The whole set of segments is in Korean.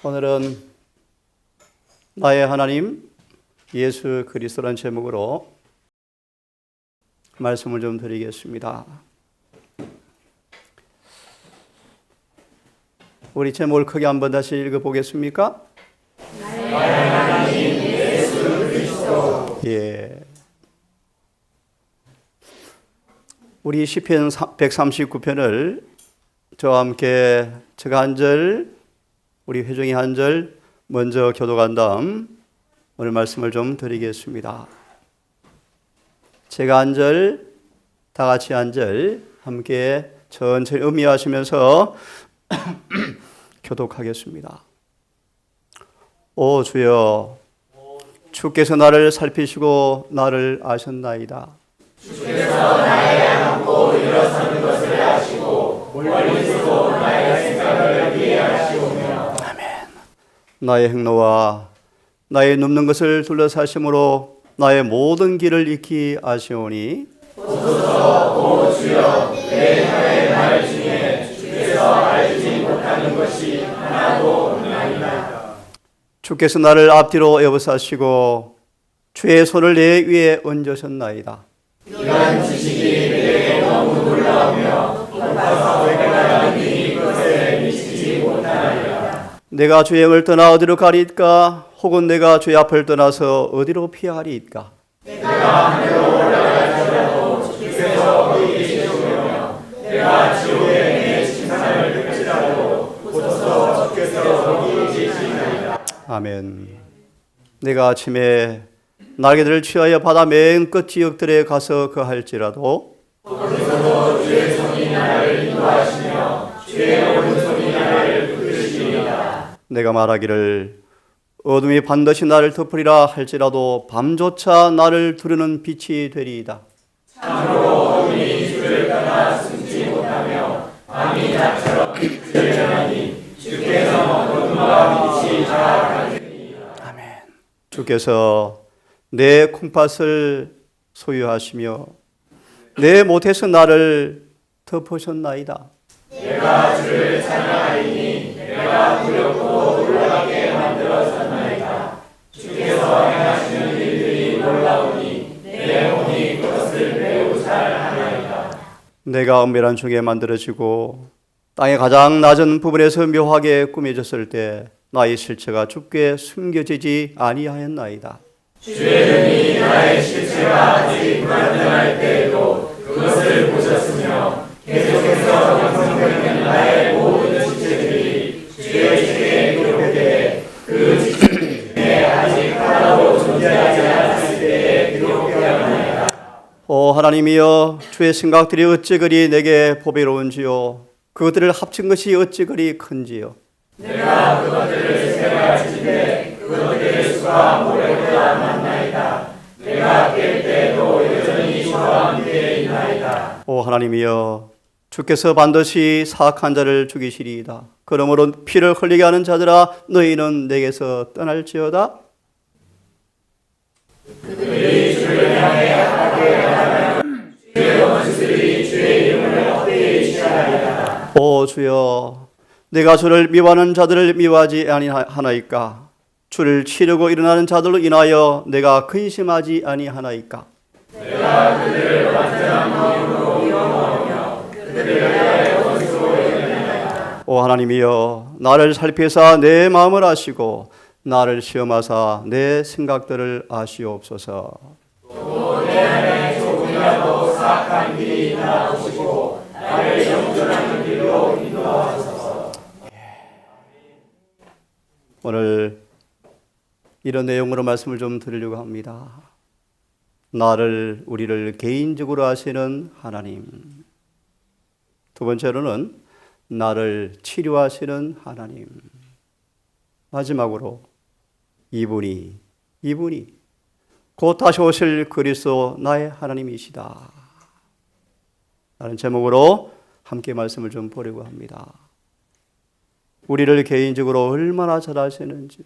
오늘은 나의 하나님 예수 그리스도라는 제목으로 말씀을 좀 드리겠습니다. 우리 제목을 크게 한번 다시 읽어보겠습니까? 나의 하나님 예수 그리스도. 예. 우리 시편 139편을 저와 함께 제가 한 절, 우리 회중이 한 절 먼저 교독한 다음 오늘 말씀을 좀 드리겠습니다. 제가 한 절, 다 같이 한 절 함께 천천히 음미하시면서 교독하겠습니다. 오 주여, 주께서 나를 살피시고 나를 아셨나이다. 주께서 나의 앉고 일어서는 것을 아시고 멀리서도 나의 생각을 이해하시오며. 아멘. 나의 행로와 나의 눕는 것을 둘러사심으로 나의 모든 길을 익히 아시오니 보소서. 오 주여, 내 혀의 말 중에 주께서 알지 못하는 것이 하나도 없나이다. 주께서 나를 앞뒤로 에워싸시고 주의 손을 내 위에 얹으셨나이다. 이러한 지식이 내게 너무 놀라우며 높아서 내가 능히 이것에 미치지 못하나이다. 내가 주의 영을 떠나 어디로 가리이까? 혹은 내가 주의 앞을 떠나서 어디로 피하리이까? 내가 하늘로 올라갈지라도 주께서 거기 계시오며 내가 지옥에 내 심산을 듣지라도 보소서 주께서 거기 계시나이다. 아멘. 내가 아침에 날개들을 취하여 바다 맨 끝 지역들에 가서 거할지라도 거기서도 주의 손이 나를 인도하시며 주의 오른손이 나를 붙드시리이다. 내가 말하기를 어둠이 반드시 나를 덮으리라 할지라도 밤조차 나를 두르는 빛이 되리이다. 참으로 어둠이 주를 떠나 숨지 못하며 밤이 낮처럼 들려나니 주께서 어둠과 빛이 다 같으니이다. 아멘. 주께서 내 콩팥을 소유하시며 내 못에서 나를 덮으셨나이다. 내가 주를 찬양하리니 내가 두렵고 놀라게 만들었나이다. 주께서 행하시는 일들이 놀라우니 내 몸이 그것을 매우 잘 하나이다. 내가 은밀한 중에 만들어지고 땅의 가장 낮은 부분에서 묘하게 꾸며졌을 때 나의 실체가 주께 숨겨지지 아니하였나이다. 주의 눈이 나의 실체가 아직 불완전할 때에도 그것을 보셨으며 계속해서 형성되는 나의 모든 지체들이 주의 책에 기록되되 그 지체 중에 아직 하나도 존재하지 않았을 때에 기록되었나이다. 오 하나님이여, 주의 생각들이 어찌 그리 내게 보배로운지요, 그것들을 합친 것이 어찌 그리 큰지요. 내가 그것들을 세가지되 그것들의 수가 모래보다 많나이다. 내가 깰 때에도 여전히 저와 함께 있나이다. 오 하나님이여, 주께서 반드시 사악한 자를 죽이시리이다. 그러므로 피를 흘리게 하는 자들아, 너희는 내게서 떠날지어다. 그들이 주를 향해 악하게 하면 주의 원수들이 주의 이름을 헛되이 취하리이다. 오 주여, 내가 주를 미워하는 자들을 미워하지 아니하나이까? 주를 치려고 일어나는 자들로 인하여 내가 근심하지 아니하나이까? 내가 그들을 완전한 마음으로 미워하며 그들을 나의 원수로 여기나이다. 오 하나님이여, 나를 살피사 내 마음을 아시고 나를 시험하사 내 생각들을 아시옵소서. 또 내 안에 조금이라도 사악한 길이 있나 보시고 나를 영존하는 길로 인도하소서. 오늘 이런 내용으로 말씀을 좀 드리려고 합니다. 우리를 개인적으로 아시는 하나님. 두 번째로는 나를 치료하시는 하나님. 마지막으로 이분이 곧 다시 오실 그리스도 나의 하나님이시다 라는 제목으로 함께 말씀을 좀 보려고 합니다. 우리를 개인적으로 얼마나 잘 아시는지,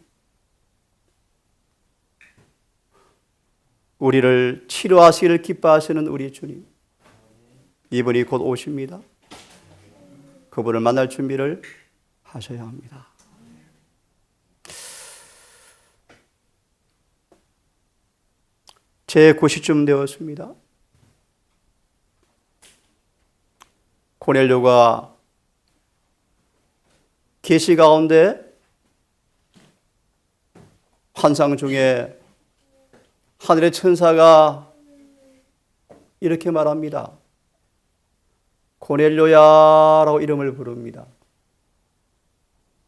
우리를 치료하시기를 기뻐하시는 우리 주님, 이분이 곧 오십니다. 그분을 만날 준비를 하셔야 합니다. 제9시쯤 되었습니다. 고넬료가 계시 가운데 환상 중에 하늘의 천사가 이렇게 말합니다. 고넬료야라고 이름을 부릅니다.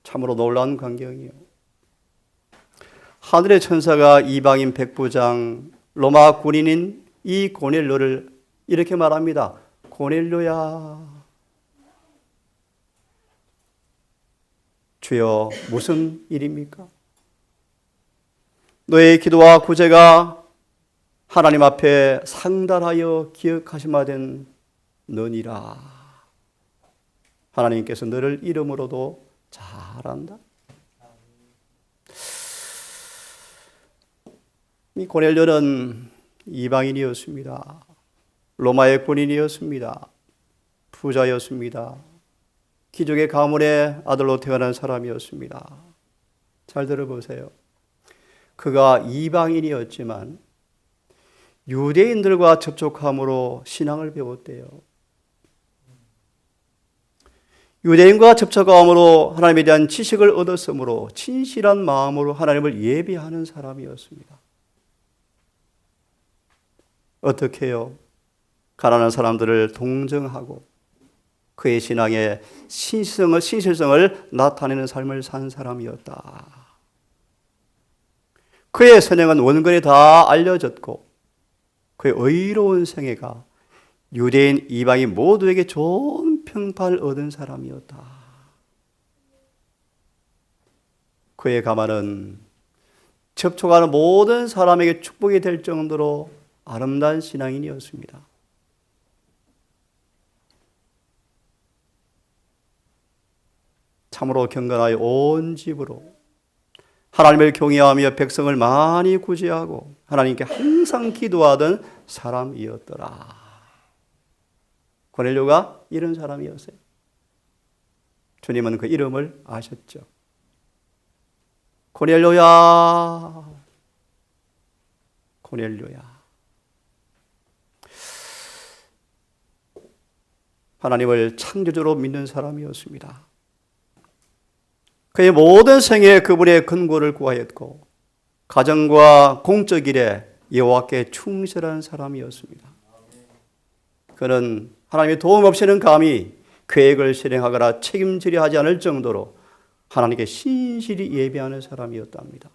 참으로 놀라운 광경이요. 하늘의 천사가 이방인 백부장 로마 군인인 이 고넬료를 이렇게 말합니다. 고넬료야. 주여, 무슨 일입니까? 너의 기도와 구제가 하나님 앞에 상달하여 기억하심마 된 너니라. 하나님께서 너를 이름으로도 잘 안다. 이 고넬료는 이방인이었습니다. 로마의 군인이었습니다. 부자였습니다. 귀족의 가문의 아들로 태어난 사람이었습니다. 잘 들어보세요. 그가 이방인이었지만 유대인들과 접촉함으로 신앙을 배웠대요. 유대인과 접촉함으로 하나님에 대한 지식을 얻었으므로 진실한 마음으로 하나님을 예비하는 사람이었습니다. 어떻게 해요? 가난한 사람들을 동정하고 그의 신앙의 신실성을 나타내는 삶을 산 사람이었다. 그의 선행은 원근에 다 알려졌고 그의 의로운 생애가 유대인 이방인 모두에게 좋은 평판을 얻은 사람이었다. 그의 가만은 접촉하는 모든 사람에게 축복이 될 정도로 아름다운 신앙인이었습니다. 참으로 경건하여 온 집으로 하나님을 경외하며 백성을 많이 구제하고 하나님께 항상 기도하던 사람이었더라. 고넬료가 이런 사람이었어요. 주님은 그 이름을 아셨죠. 고넬료야, 고넬료야. 하나님을 창조주로 믿는 사람이었습니다. 그의 모든 생애에 그분의 근고를 구하였고 가정과 공적 일에 여호와께 충실한 사람이었습니다. 그는 하나님의 도움 없이는 감히 계획을 실행하거나 책임지려 하지 않을 정도로 하나님께 신실히 예배하는 사람이었답니다.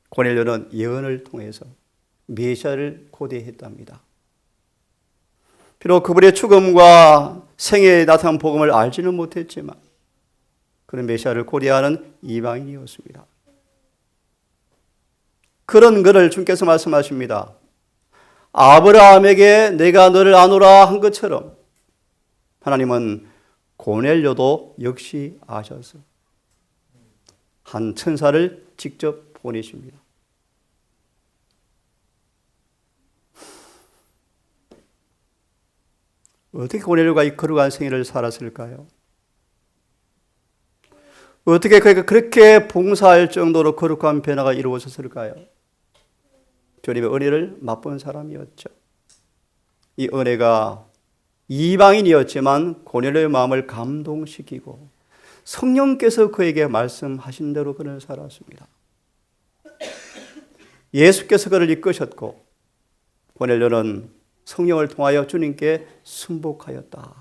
고넬료는 예언을 통해서 메시아를 고대했답니다. 비록 그분의 죽음과 생애에 나타난 복음을 알지는 못했지만 그는 메시아를 고대하는 이방인이었습니다. 그런 그를 주께서 말씀하십니다. 아브라함에게 내가 너를 아노라 한 것처럼 하나님은 고넬료도 역시 아셔서 한 천사를 직접 보내십니다. 어떻게 고넬료가 이 거룩한 생애를 살았을까요? 어떻게 그가 그렇게 봉사할 정도로 거룩한 변화가 이루어졌을까요? 주님의 은혜를 맛본 사람이었죠. 이 은혜가 이방인이었지만 고넬료의 마음을 감동시키고 성령께서 그에게 말씀하신 대로 그는 살았습니다. 예수께서 그를 이끄셨고 고넬료는 성령을 통하여 주님께 순복하였다.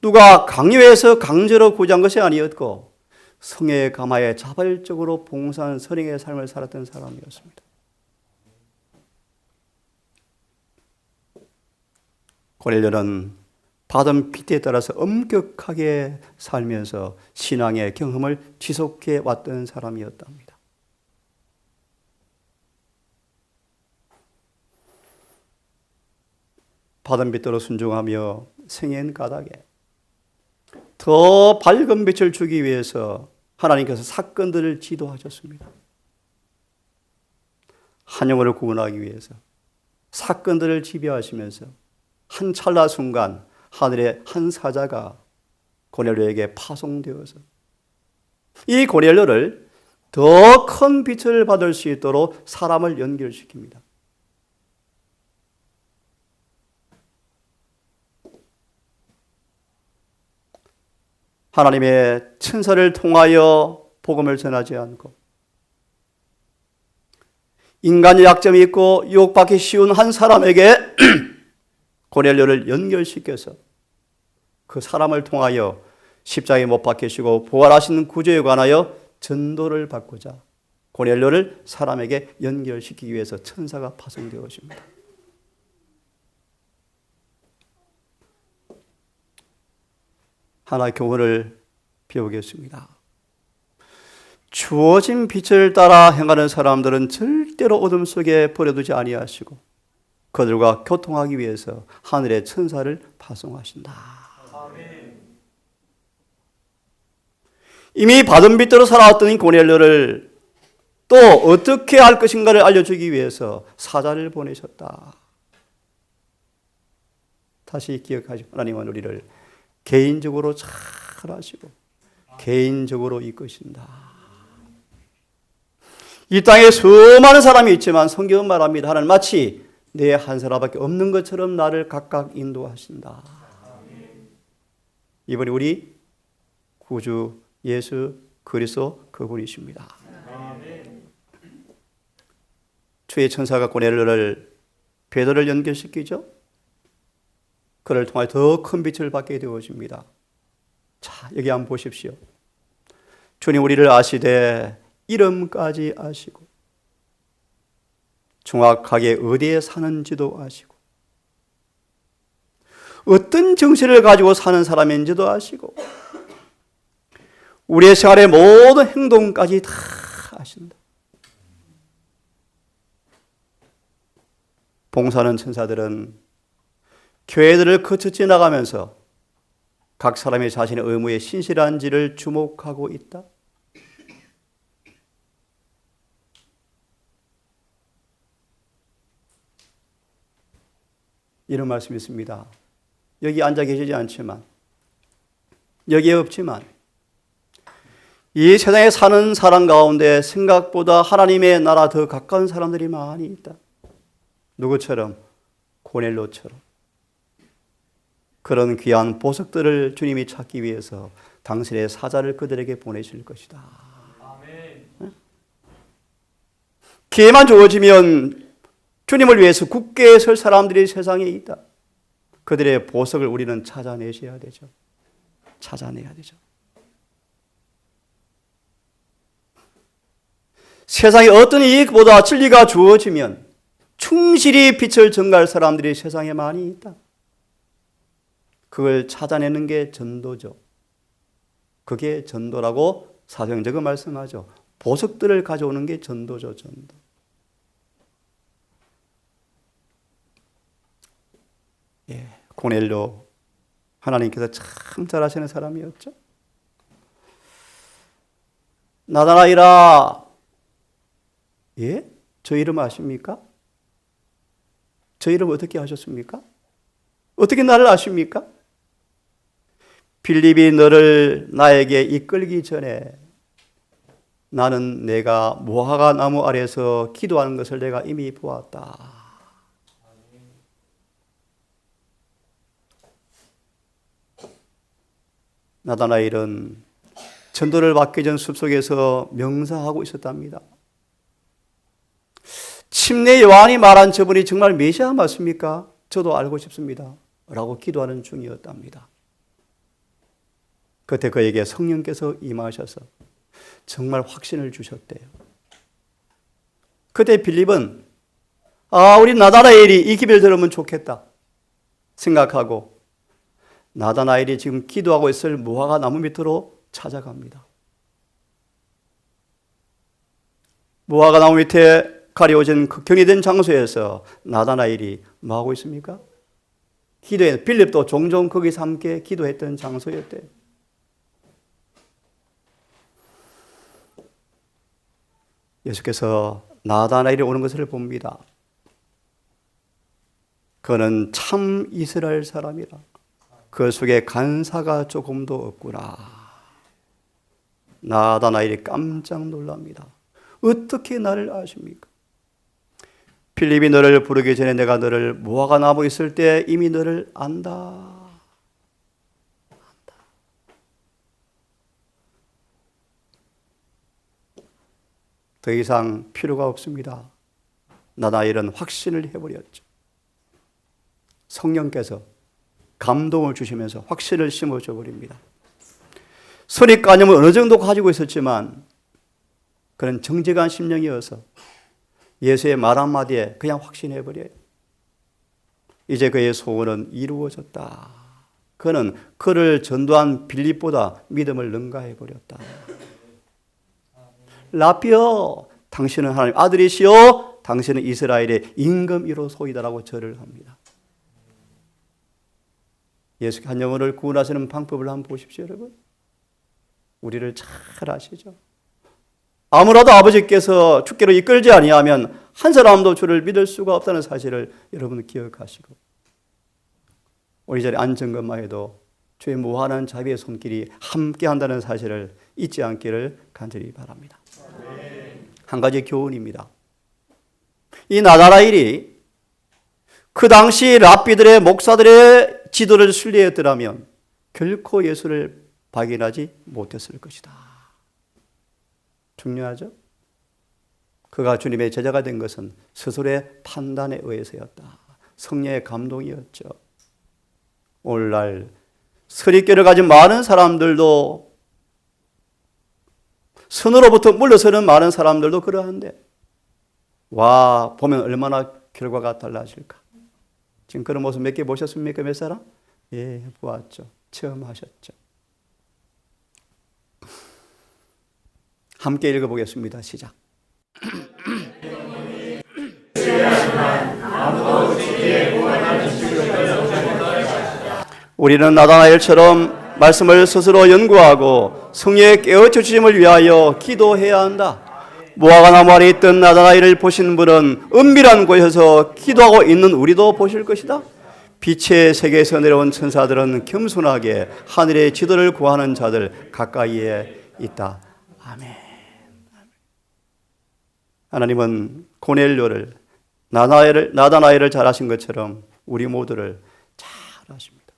누가 강요해서 강제로 구제한 것이 아니었고 성령의 감화에 자발적으로 봉사한 선행의 삶을 살았던 사람이었습니다. 고넬료는 받은 빚에 따라서 엄격하게 살면서 신앙의 경험을 지속해 왔던 사람이었답니다. 받은 빚대로 순종하며 생애는 까닭에 더 밝은 빛을 주기 위해서 하나님께서 사건들을 지도하셨습니다. 한 영혼을 구원하기 위해서 사건들을 지배하시면서 한 찰나 순간 하늘의 한 사자가 고넬료에게 파송되어서 이 고넬료를 더 큰 빛을 받을 수 있도록 사람을 연결시킵니다. 하나님의 천사를 통하여 복음을 전하지 않고 인간의 약점이 있고 유혹받기 쉬운 한 사람에게 고넬료를 연결시켜서 그 사람을 통하여 십자가에 못 박히시고 부활하신 구주에 관하여 전도를 받고자 고넬료를 사람에게 연결시키기 위해서 천사가 파송되었습니다. 하나의 교훈을 배우겠습니다. 주어진 빛을 따라 행하는 사람들은 절대로 어둠 속에 버려두지 아니하시고 그들과 교통하기 위해서 하늘의 천사를 파송하신다. 아멘. 이미 받은 빛대로 살아왔던 고넬료를 또 어떻게 할 것인가를 알려주기 위해서 사자를 보내셨다. 다시 기억하시고 하나님은 우리를 개인적으로 잘 아시고 개인적으로 이끄신다. 이 땅에 수많은 사람이 있지만 성경은 말합니다. 하나님 마치 내 한 사람밖에 없는 것처럼 나를 각각 인도하신다. 이번에 우리 구주 예수 그리스도 그분이십니다. 주의 천사가 고넬료를 베드로를 연결시키죠. 그를 통해 더 큰 빛을 받게 되어집니다. 자, 여기 한번 보십시오. 주님 우리를 아시되 이름까지 아시고 정확하게 어디에 사는지도 아시고 어떤 정신을 가지고 사는 사람인지도 아시고 우리의 생활의 모든 행동까지 다 아신다. 봉사하는 천사들은 교회들을 거쳐 지나가면서 각 사람이 자신의 의무에 신실한지를 주목하고 있다. 이런 말씀이 있습니다. 여기 앉아 계시지 않지만 여기에 없지만 이 세상에 사는 사람 가운데 생각보다 하나님의 나라 더 가까운 사람들이 많이 있다. 누구처럼? 고넬료처럼. 그런 귀한 보석들을 주님이 찾기 위해서 당신의 사자를 그들에게 보내실 것이다. 아멘. 기회만 주어지면 주님을 위해서 굳게 설 사람들이 세상에 있다. 그들의 보석을 우리는 찾아내셔야 되죠. 찾아내야 되죠. 세상에 어떤 이익보다 진리가 주어지면 충실히 빛을 전가할 사람들이 세상에 많이 있다. 그걸 찾아내는 게 전도죠. 그게 전도라고 사도행전은 말씀하죠. 보석들을 가져오는 게 전도죠, 전도. 예, 고넬료 하나님께서 참 잘하시는 사람이었죠. 나다나이라, 예? 저 이름 아십니까? 저 이름 어떻게 아셨습니까? 어떻게 나를 아십니까? 빌립이 너를 나에게 이끌기 전에 나는 내가 무화과 나무 아래서 기도하는 것을 내가 이미 보았다. 나다나엘은 전도를 받기 전 숲속에서 명상하고 있었답니다. 침례 요한이 말한 저분이 정말 메시아 맞습니까? 저도 알고 싶습니다. 라고 기도하는 중이었답니다. 그때 그에게 성령께서 임하셔서 정말 확신을 주셨대요. 그때 빌립은 우리 나다나엘이 이 기회를 들으면 좋겠다 생각하고 나다나엘이 지금 기도하고 있을 무화과 나무 밑으로 찾아갑니다. 무화과 나무 밑에 가려워진 극형이 된 장소에서 나다나엘이 뭐하고 있습니까? 기도해. 빌립도 종종 거기서 함께 기도했던 장소였대요. 예수께서 나다나엘이 오는 것을 봅니다. 그는 참 이스라엘 사람이라. 그 속에 간사가 조금도 없구나. 나다나엘이 깜짝 놀랍니다. 어떻게 나를 아십니까? 필립이 너를 부르기 전에 내가 너를 무화과 나무 있을 때 이미 너를 안다. 더 이상 필요가 없습니다. 나다나엘은 확신을 해버렸죠. 성령께서 감동을 주시면서 확신을 심어줘 버립니다. 선입관념을 어느 정도 가지고 있었지만 그는 정직한 심령이어서 예수의 말 한마디에 그냥 확신해버려요. 이제 그의 소원은 이루어졌다. 그는 그를 전도한 빌립보다 믿음을 능가해버렸다. 라피어, 당신은 하나님 아들이시오. 당신은 이스라엘의 임금 1호소이다라고 절을 합니다. 예수 한 영혼을 구원하시는 방법을 한번 보십시오, 여러분. 우리를 잘 아시죠? 아무라도 아버지께서 주께로 이끌지 아니하면 한 사람도 주를 믿을 수가 없다는 사실을 여러분 기억하시고, 우리 자리에 앉은 것만 해도 주의 무한한 자비의 손길이 함께 한다는 사실을 잊지 않기를 간절히 바랍니다. 한 가지 교훈입니다. 이 나다나엘이 그 당시 랍비들의 목사들의 지도를 순리했더라면 결코 예수를 발견하지 못했을 것이다. 중요하죠? 그가 주님의 제자가 된 것은 스스로의 판단에 의해서였다. 성령의 감동이었죠. 오늘날 선입견을 가진 많은 사람들도, 선으로부터 물러서는 많은 사람들도 그러한데, 와, 보면 얼마나 결과가 달라질까. 지금 그런 모습 몇 개 보셨습니까? 몇 사람? 예, 보았죠. 처음 하셨죠. 함께 읽어보겠습니다. 시작. 우리는 나다나엘처럼 말씀을 스스로 연구하고 성령의 깨우쳐 주심을 위하여 기도해야 한다. 무화과 나무 아래 있던 나다나엘을 보신 분은 은밀한 곳에서 기도하고 있는 우리도 보실 것이다. 빛의 세계에서 내려온 천사들은 겸손하게 하늘의 지도를 구하는 자들 가까이에 있다. 아멘. 하나님은 고넬료를, 나다나엘을 잘 아신 것처럼 우리 모두를 잘 아십니다.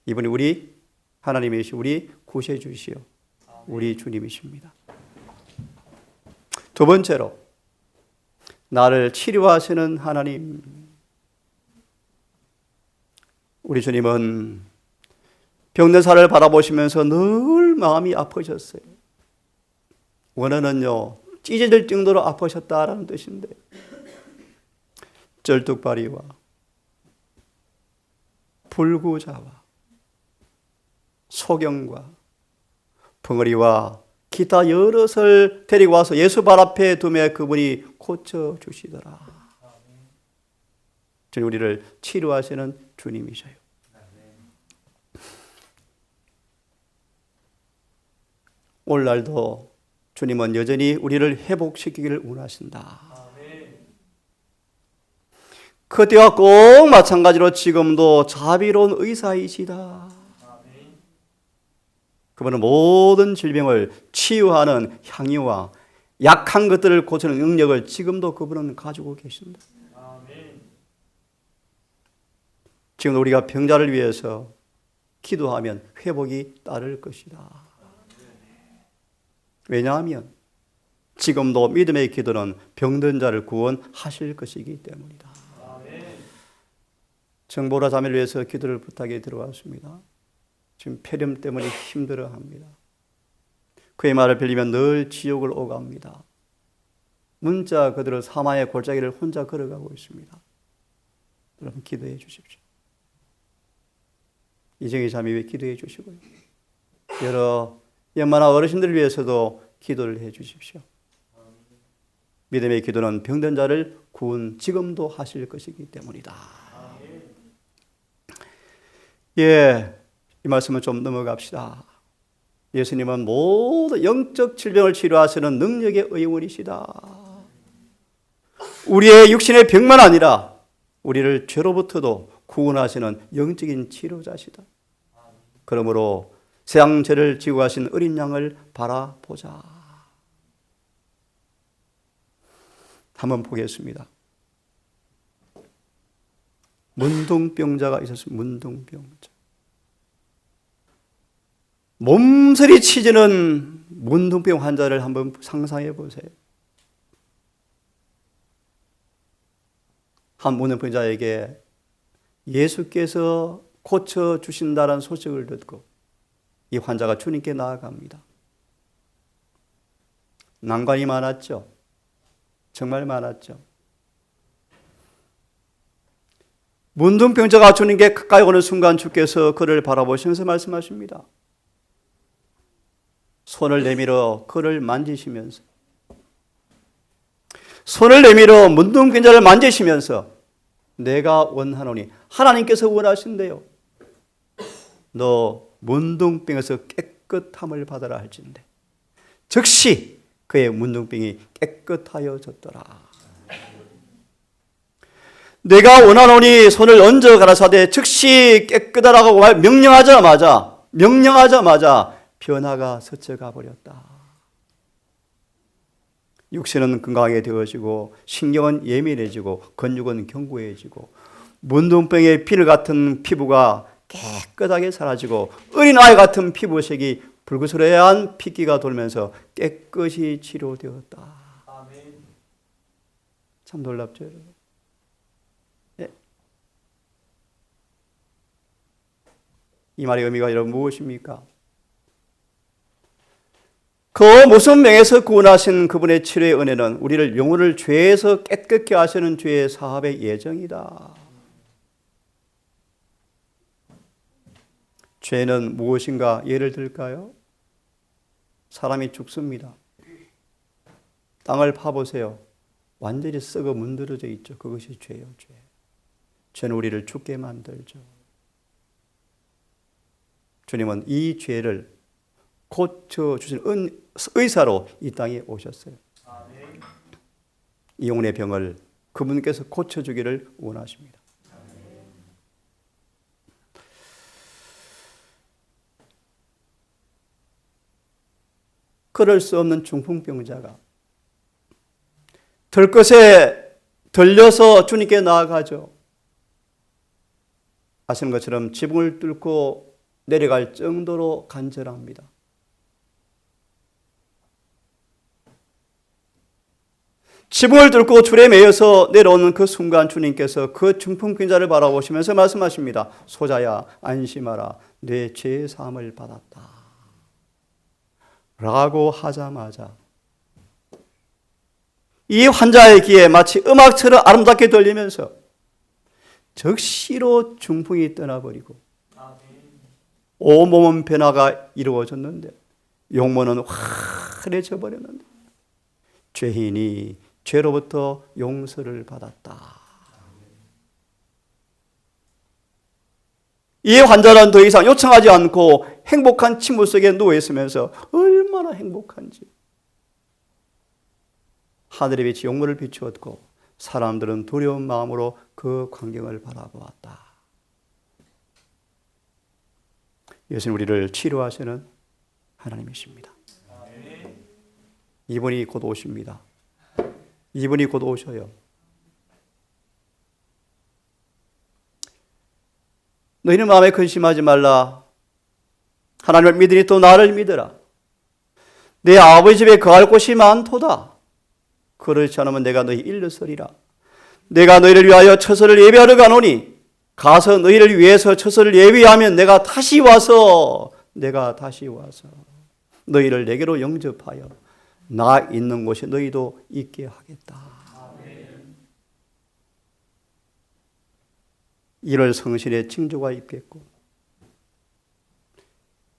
이분이 우리 하나님이시, 우리 구세주시오, 우리 주님이십니다. 두 번째로, 나를 치료하시는 하나님. 우리 주님은 병든 사람을 바라보시면서 늘 마음이 아프셨어요. 원어는요, 찢어질 정도로 아프셨다라는 뜻인데, 쩔뚝발이와 불구자와 소경과 벙어리와 기타 여럿을 데리고 와서 예수 발 앞에 두매 그분이 고쳐주시더라. 주님, 우리를 치료하시는 주님이셔요. 오늘날도 주님은 여전히 우리를 회복시키기를 원하신다. 그때와 꼭 마찬가지로 지금도 자비로운 의사이시다. 그분은 모든 질병을 치유하는 향유와 약한 것들을 고치는 능력을 지금도 그분은 가지고 계신다. 지금 우리가 병자를 위해서 기도하면 회복이 따를 것이다. 왜냐하면 지금도 믿음의 기도는 병든 자를 구원하실 것이기 때문이다. 정보라 자매를 위해서 기도를 부탁해 들어왔습니다. 지금 폐렴 때문에 힘들어합니다. 그의 말을 빌리면 늘 지옥을 오갑니다. 문자 그대로 사망의 골짜기를 혼자 걸어가고 있습니다. 여러분 기도해 주십시오. 이정희 자매 위해 기도해 주시고요. 여러 연만한 어르신들을 위해서도 기도를 해 주십시오. 믿음의 기도는 병든 자를 구원 지금도 하실 것이기 때문이다. 예, 이 말씀은 좀 넘어갑시다. 예수님은 모든 영적 질병을 치료하시는 능력의 의원이시다. 우리의 육신의 병만 아니라 우리를 죄로부터도 구원하시는 영적인 치료자시다. 그러므로 세상 죄를 지고 가신 어린 양을 바라보자. 한번 보겠습니다. 문둥병자가 있었습니다. 문둥병자. 몸서리 치지는 문둥병 환자를 한번 상상해 보세요. 한 문둥병자에게 예수께서 고쳐주신다는 소식을 듣고 이 환자가 주님께 나아갑니다. 난관이 많았죠. 정말 많았죠. 문둥병자가 주님께 가까이 오는 순간 주께서 그를 바라보시면서 말씀하십니다. 손을 내밀어 그를 만지시면서, 손을 내밀어 문둥병자를 만지시면서 내가 원하노니, 하나님께서 원하신대요. 너 문둥병에서 깨끗함을 받아라 할진대 즉시 그의 문둥병이 깨끗하여졌더라. 내가 원하노니 손을 얹어 가라사대 즉시 깨끗하라고 명령하자마자 변화가 스쳐가 버렸다. 육신은 건강하게 되어지고 신경은 예민해지고 근육은 견고해지고 문둥병의 비늘 같은 피부가 깨끗하게 사라지고 어린아이 같은 피부색이 붉으스레한 핏기가 돌면서 깨끗이 치료되었다. 아멘. 참 놀랍죠, 여러분? 네. 이 말의 의미가 여러분 무엇입니까? 그 무슨 명에서 구원하신 그분의 치료의 은혜는 우리를 영혼을 죄에서 깨끗게 하시는 주의 사업의 예정이다. 죄는 무엇인가 예를 들까요? 사람이 죽습니다. 땅을 파보세요. 완전히 썩어 문드러져 있죠. 그것이 죄예요, 죄. 죄는 우리를 죽게 만들죠. 주님은 이 죄를 고쳐주신 의사로 이 땅에 오셨어요. 이 영혼의 병을 그분께서 고쳐주기를 원하십니다. 그럴 수 없는 중풍병자가 들것에 들려서 주님께 나아가죠. 아시는 것처럼 지붕을 뚫고 내려갈 정도로 간절합니다. 지붕을 뚫고 줄에 매여서 내려오는 그 순간 주님께서 그 중풍병자를 바라보시면서 말씀하십니다. 소자야 안심하라, 내 죄 사함을 받았다 라고 하자마자 이 환자의 귀에 마치 음악처럼 아름답게 들리면서 즉시로 중풍이 떠나버리고 온몸은 변화가 이루어졌는데 용모는 환해져 버렸는데 죄인이 죄로부터 용서를 받았다. 이 환자는 더 이상 요청하지 않고 행복한 침묵 속에 누워있으면서 얼마나 행복한지. 하늘의 빛이 용모를 비추었고 사람들은 두려운 마음으로 그 광경을 바라보았다. 예수는 우리를 치료하시는 하나님이십니다. 이분이 곧 오십니다. 이분이 곧 오셔요. 너희는 마음에 근심하지 말라. 하나님을 믿으니 또 나를 믿으라. 내 아버지 집에 거할 곳이 많도다. 그렇지 않으면 내가 너희 일렀으리라. 내가 너희를 위하여 처소를 예비하러 가노니 가서 너희를 위해서 처소를 예비하면 내가 다시 와서 너희를 내게로 영접하여 나 있는 곳에 너희도 있게 하겠다. 이를 성실의 징조가 있겠고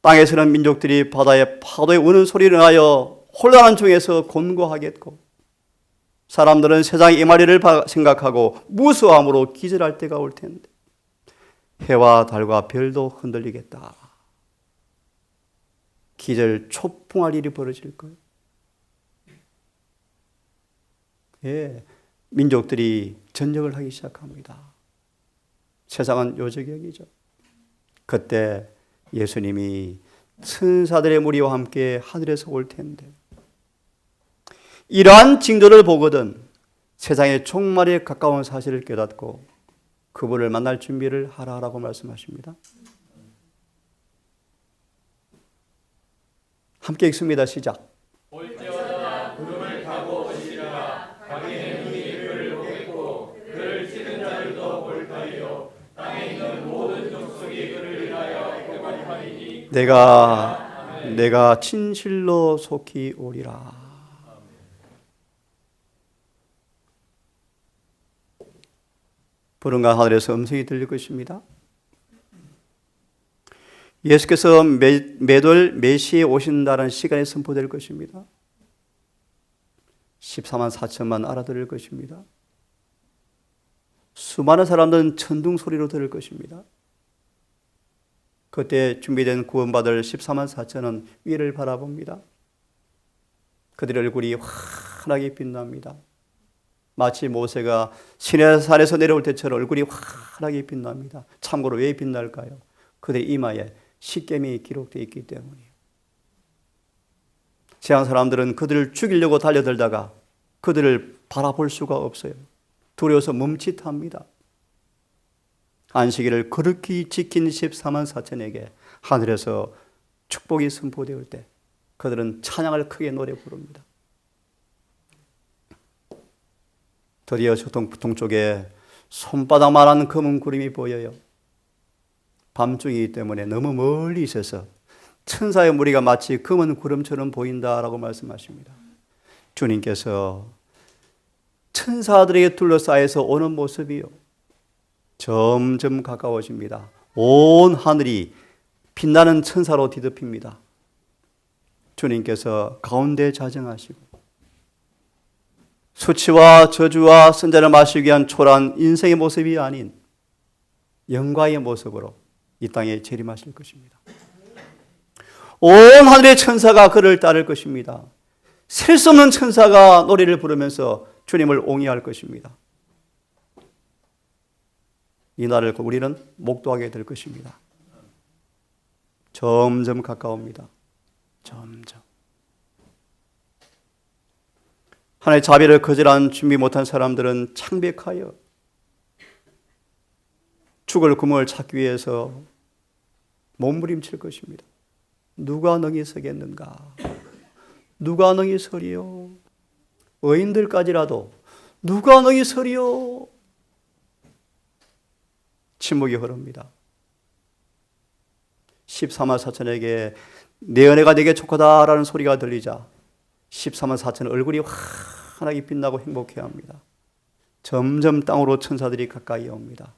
땅에서는 민족들이 바다의 파도에 우는 소리를 하여 혼란한 중에서 곤고하겠고 사람들은 세상의 이마리를 생각하고 무수함으로 기절할 때가 올 텐데 해와 달과 별도 흔들리겠다. 기절 초풍할 일이 벌어질 거예요. 예, 민족들이 전쟁을 하기 시작합니다. 세상은 요저격이죠. 그때 예수님이 천사들의 무리와 함께 하늘에서 올 텐데, 이러한 징조를 보거든 세상의 종말에 가까운 사실을 깨닫고 그분을 만날 준비를 하라라고 말씀하십니다. 함께 읽습니다. 시작. 올 때마다 구름을 타고 오시리라. 자기의 눈이 그를 보겠고 그를 찌른 자들도 볼 터이요. 땅에 있는 모든 족속이 그를 위하여 회관하리니 내가 진실로 속히 오리라. 푸른강 하늘에서 음성이 들릴 것입니다. 예수께서 매달 몇 시에 오신다는 시간이 선포될 것입니다. 14만 4천만 알아들을 것입니다. 수많은 사람들은 천둥 소리로 들을 것입니다. 그때 준비된 구원받을 14만 4천은 위를 바라봅니다. 그들의 얼굴이 환하게 빛납니다. 마치 모세가 시내산에서 내려올 때처럼 얼굴이 환하게 빛납니다. 참고로 왜 빛날까요? 그들의 이마에 십계명이 기록되어 있기 때문이에요. 세상 사람들은 그들을 죽이려고 달려들다가 그들을 바라볼 수가 없어요. 두려워서 멈칫합니다. 안식일을 그렇게 지킨 14만 4천에게 하늘에서 축복이 선포되올 때 그들은 찬양을 크게 노래 부릅니다. 드디어 저 동쪽에 손바닥만한 검은 구름이 보여요. 밤중이기 때문에 너무 멀리 있어서 천사의 무리가 마치 검은 구름처럼 보인다라고 말씀하십니다. 주님께서 천사들에게 둘러싸여서 오는 모습이요, 점점 가까워집니다. 온 하늘이 빛나는 천사로 뒤덮입니다. 주님께서 가운데 자정하시고 수치와 저주와 선자를 마시기 위한 초라한 인생의 모습이 아닌 영광의 모습으로 이 땅에 재림하실 것입니다. 온 하늘의 천사가 그를 따를 것입니다. 셀 수 없는 천사가 노래를 부르면서 주님을 옹이할 것입니다. 이 날을 우리는 목도하게 될 것입니다. 점점 가까웁니다. 점점. 하나님의 자비를 거절한 준비 못한 사람들은 창백하여 죽을 구멍을 찾기 위해서 몸부림칠 것입니다. 누가 능히 서겠는가? 누가 능히 서리요? 의인들까지라도 누가 능히 서리요? 침묵이 흐릅니다. 14만 4천에게 내 은혜가 내게 족하다라는 소리가 들리자 14만 4천 얼굴이 환하게 빛나고 행복해합니다. 점점 땅으로 천사들이 가까이 옵니다.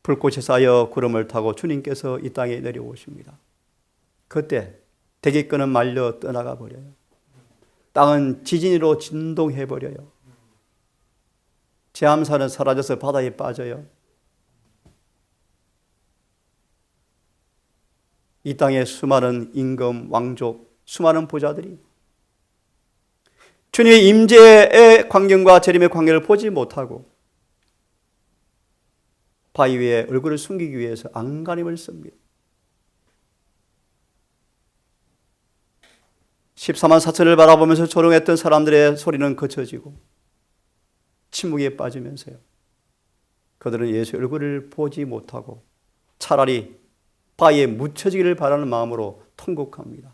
불꽃이 쌓여 구름을 타고 주님께서 이 땅에 내려오십니다. 그때 대기권은 말려 떠나가 버려요. 땅은 지진으로 진동해 버려요. 제암산은 사라져서 바다에 빠져요. 이 땅의 수많은 임금, 왕족, 수많은 부자들이 주님의 임재의 광경과 재림의 광경을 보지 못하고 바위 위에 얼굴을 숨기기 위해서 안간힘을 씁니다. 14만 4천을 바라보면서 조롱했던 사람들의 소리는 거쳐지고 침묵에 빠지면서요, 그들은 예수의 얼굴을 보지 못하고 차라리 바위에 묻혀지기를 바라는 마음으로 통곡합니다.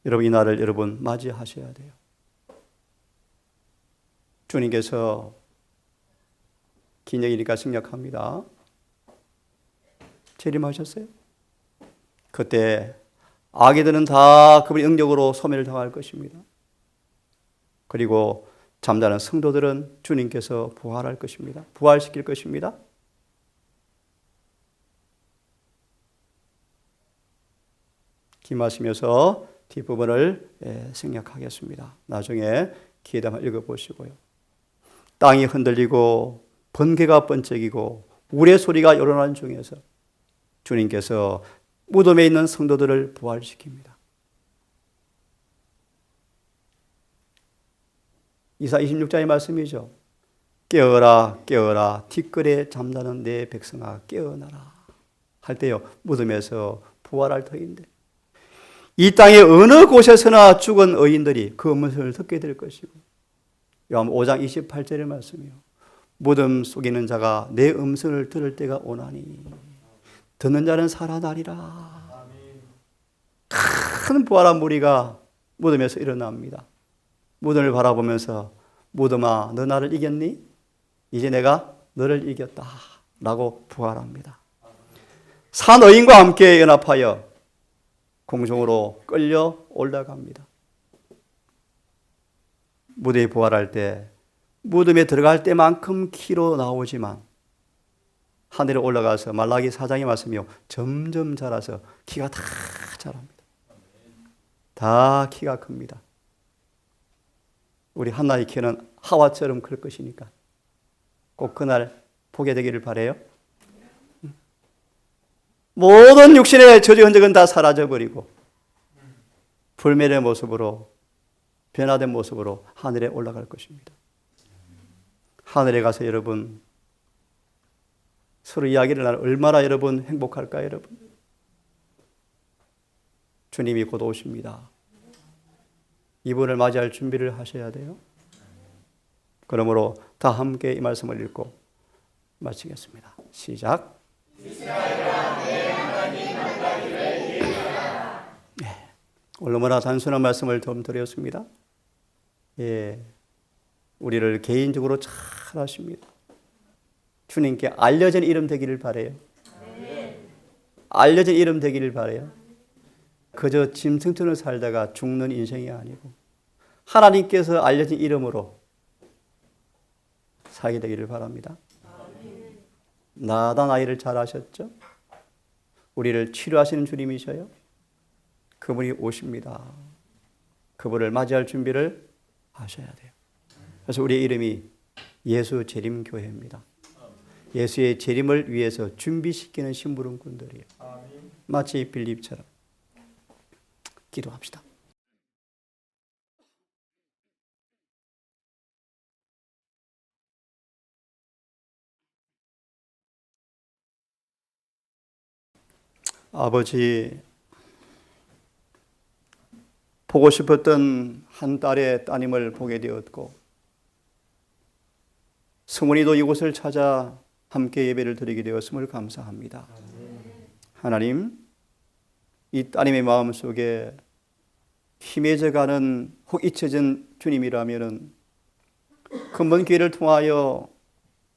여러분, 이 날을 여러분 맞이하셔야 돼요. 주님께서 기념이니까 생략합니다. 재림하셨어요. 그때 악이들은 다 그분의 능력으로 소멸을 당할 것입니다. 그리고 잠자는 성도들은 주님께서 부활할 것입니다. 부활시킬 것입니다. 기마시면서 뒷부분을 생략하겠습니다. 나중에 기회되면 읽어보시고요. 땅이 흔들리고 번개가 번쩍이고 우레 소리가 요란한 중에서 주님께서 무덤에 있는 성도들을 부활시킵니다. 이사 26장의 말씀이죠. 깨어라 깨어라 티끌에 잠자는 내 백성아 깨어나라 할 때요, 무덤에서 부활할 터인데 이 땅의 어느 곳에서나 죽은 의인들이 그 음성을 듣게 될 것이고 요한 5장 28절의 말씀이요. 무덤 속에 있는 자가 내 음성을 들을 때가 오나니 듣는 자는 살아나리라. 큰 부활한 무리가 무덤에서 일어납니다. 무덤을 바라보면서 무덤아 너 나를 이겼니? 이제 내가 너를 이겼다 라고 부활합니다. 산 의인과 함께 연합하여 공중으로 끌려 올라갑니다. 무덤에 부활할 때 무덤에 들어갈 때만큼 키로 나오지만 하늘에 올라가서 말라기 4장의 말씀이요 점점 자라서 키가 다 자랍니다. 다 키가 큽니다. 우리 한나의 키는 하와처럼 클 것이니까 꼭 그날 보게 되기를 바라요. 모든 육신의 저주 흔적은 다 사라져버리고 불멸의 모습으로 변화된 모습으로 하늘에 올라갈 것입니다. 하늘에 가서 여러분 서로 이야기를 나누면 얼마나 여러분 행복할까요, 여러분? 주님이 곧 오십니다. 이분을 맞이할 준비를 하셔야 돼요. 그러므로 다 함께 이 말씀을 읽고 마치겠습니다. 시작. 얼마나 단순한 말씀을 좀 드렸습니다. 예, 우리를 개인적으로 잘 아십니다. 주님께 알려진 이름 되기를 바라요. 알려진 이름 되기를 바라요. 그저 짐승처럼 살다가 죽는 인생이 아니고 하나님께서 알려진 이름으로 살게 되기를 바랍니다. 나다 나이를 잘 아셨죠? 우리를 치료하시는 주님이셔요. 그분이 오십니다. 그분을 맞이할 준비를 하셔야 돼요. 그래서 우리의 이름이 예수 재림교회입니다. 예수의 재림을 위해서 준비시키는 심부름꾼들이에요. 마치 빌립처럼. 기도합시다. 아버지, 보고 싶었던 한 딸의 따님을 보게 되었고 승훈이도 이곳을 찾아 함께 예배를 드리게 되었음을 감사합니다. 하나님, 이 따님의 마음속에 희미해져가는 혹 잊혀진 주님이라면 근본 기회를 통하여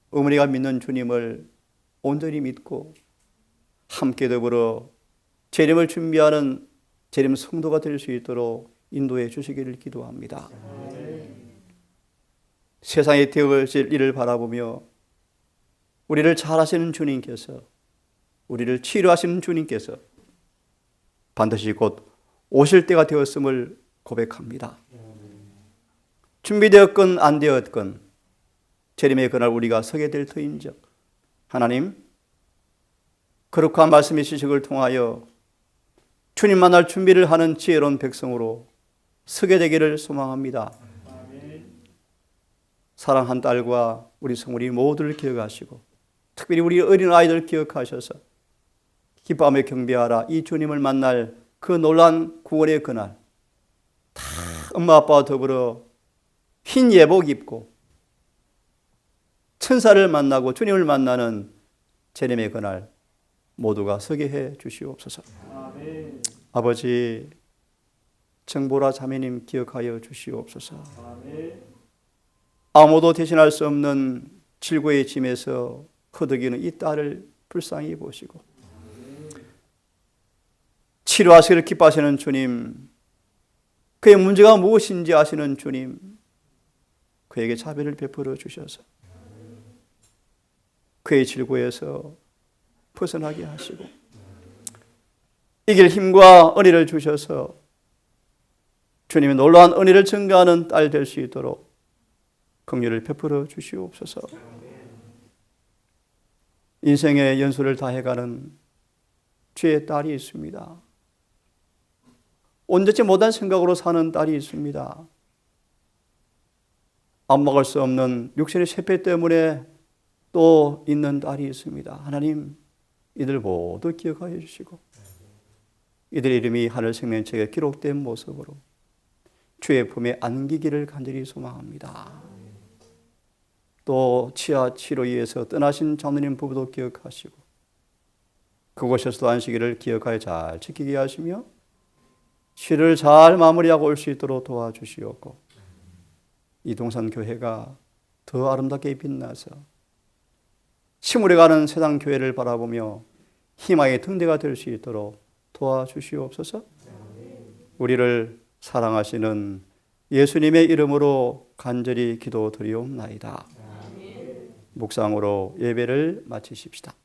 어머니가 믿는 주님을 온전히 믿고 함께 더불어 재림을 준비하는 재림 성도가 될 수 있도록 인도해 주시기를 기도합니다. 세상에 되어질 일을 바라보며 우리를 잘 하시는 주님께서, 우리를 치료하시는 주님께서 반드시 곧 오실 때가 되었음을 고백합니다. 준비되었건 안 되었건 재림의 그날 우리가 서게 될 터인즉 하나님, 거룩한 말씀의 지식을 통하여 주님 만날 준비를 하는 지혜로운 백성으로 서게 되기를 소망합니다. 사랑한 딸과 우리 성우리 모두를 기억하시고 특별히 우리 어린아이들 기억하셔서 기뻐하며 경배하라. 이 주님을 만날 그 놀란 구원의 그날 다 엄마 아빠와 더불어 흰 예복 입고 천사를 만나고 주님을 만나는 재림의 그날 모두가 서게 해 주시옵소서. 아멘. 아버지, 정보라 자매님 기억하여 주시옵소서. 아멘. 아무도 대신할 수 없는 질고의 짐에서 허덕이는 이 딸을 불쌍히 보시고 치료하시기를 기뻐하시는 주님, 그의 문제가 무엇인지 아시는 주님, 그에게 자비를 베풀어 주셔서 그의 질고에서 벗어나게 하시고 이길 힘과 은혜를 주셔서 주님의 놀라운 은혜를 증가하는 딸 될 수 있도록 긍휼을 베풀어 주시옵소서. 인생의 연수를 다해가는 주의 딸이 있습니다. 온전치 못한 생각으로 사는 딸이 있습니다. 안 먹을 수 없는 육신의 세폐 때문에 또 있는 딸이 있습니다. 하나님, 이들 모두 기억하여 주시고 이들 이름이 하늘 생명책에 기록된 모습으로 주의 품에 안기기를 간절히 소망합니다. 또 치아 치료위에서 떠나신 장로님 부부도 기억하시고 그곳에서도 안식일을 기억하여 잘 지키게 하시며 시를 잘 마무리하고 올 수 있도록 도와주시옵고 이동산 교회가 더 아름답게 빛나서 침울해가는 세상 교회를 바라보며 희망의 등대가 될 수 있도록 도와주시옵소서. 우리를 사랑하시는 예수님의 이름으로 간절히 기도드리옵나이다. 묵상으로 예배를 마치십시다.